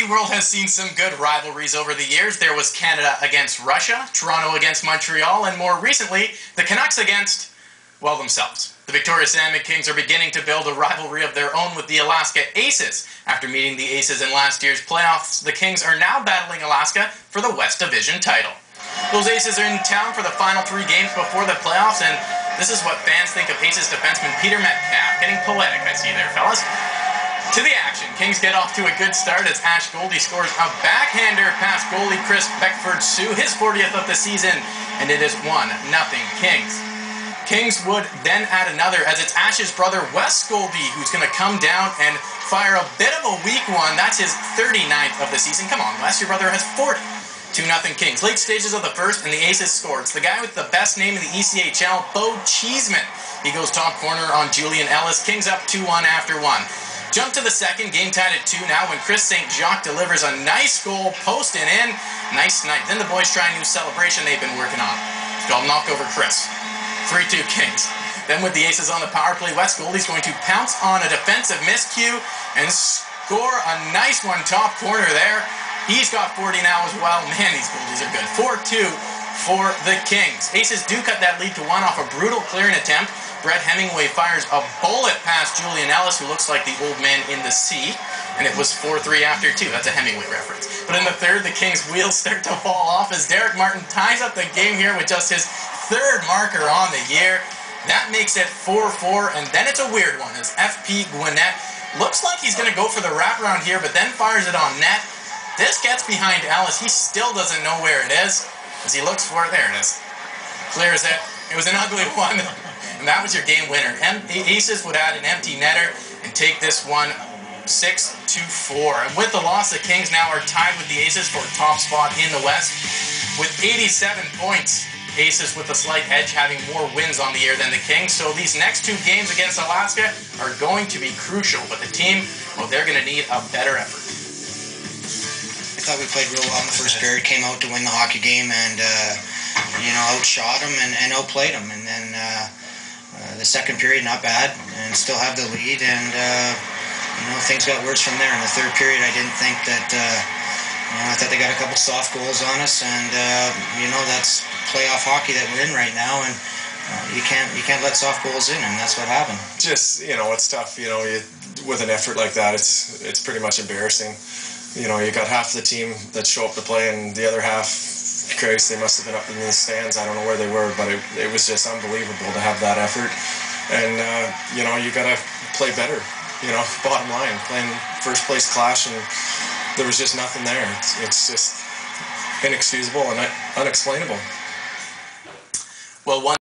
world has seen some good rivalries over the years. There was Canada against Russia, Toronto against Montreal, and more recently, the Canucks against, well, themselves. The Victoria Salmon Kings are beginning to build a rivalry of their own with the Alaska Aces. After meeting the Aces in last year's playoffs, the Kings are now battling Alaska for the West Division title. Those Aces are in town for the final 3 games before the playoffs, and this is what fans think of Aces defenseman Peter Metcalf. Getting poetic, I see there, fellas. To the action, Kings get off to a good start as Goldie scores a backhander past goalie Chris Beckford-Sue, his 40th of the season, and it is 1-0 Kings. Kings would then add another as it's Ash's brother Wes Goldie who's going to come down and fire a bit of a weak one. That's his 39th of the season. Come on, Wes, your brother has 40. 2-0 Kings. Late stages of the first, and the Aces score. It's the guy with the best name in the ECHL, Bo Cheeseman. He goes top corner on Julian Ellis. Kings up 2-1 after 1. Jump to the second, game tied at 2 now when Chris St. Jacques delivers a nice goal, post and in. Nice night. Then the boys try a new celebration they've been working on. It's called Knock Over Chris. 3-2 Kings. Then with the Aces on the power play, Wes Goldie's going to pounce on a defensive miscue and score a nice one top corner there. He's got 40 now as well. Man, these goalies are good. 4-2 for the Kings. Aces do cut that lead to 1 off a brutal clearing attempt. Brett Hemingway fires a bullet past Julian Ellis, who looks like the old man in the sea, and it was 4-3 after 2. That's a Hemingway reference. But in the third, the Kings' wheels start to fall off as Derek Martin ties up the game here with just his 3rd marker on the year. That makes it 4-4, and then it's a weird one as FP Gwinnett looks like he's going to go for the wraparound here, but then fires it on net. This gets behind Ellis. He still doesn't know where it is as he looks for it. There it is. Clears it. It was an ugly one. And that was your game winner. Aces would add an empty netter and take this one 6-4. And with the loss, the Kings now are tied with the Aces for top spot in the West with 87 points. Aces with a slight edge, having more wins on the year than the Kings. So these next 2 games against Alaska are going to be crucial. But the team, well, they're going to need a better effort. I thought we played real well in the first period, came out to win the hockey game and, outshot them and outplayed them. And then the second period, not bad, and still have the lead. And, things got worse from there. In the third period, I didn't think that, I thought they got a couple soft goals on us. And, that's playoff hockey that we're in right now. And you can't let soft goals in, and that's what happened. Just, it's tough, with an effort like that, it's pretty much embarrassing. You got half the team that show up to play, and the other half, Christ, they must have been up in the stands. I don't know where they were, but it was just unbelievable to have that effort. And, you got to play better, bottom line. Playing first place clash, and there was just nothing there. It's just inexcusable and unexplainable. Well,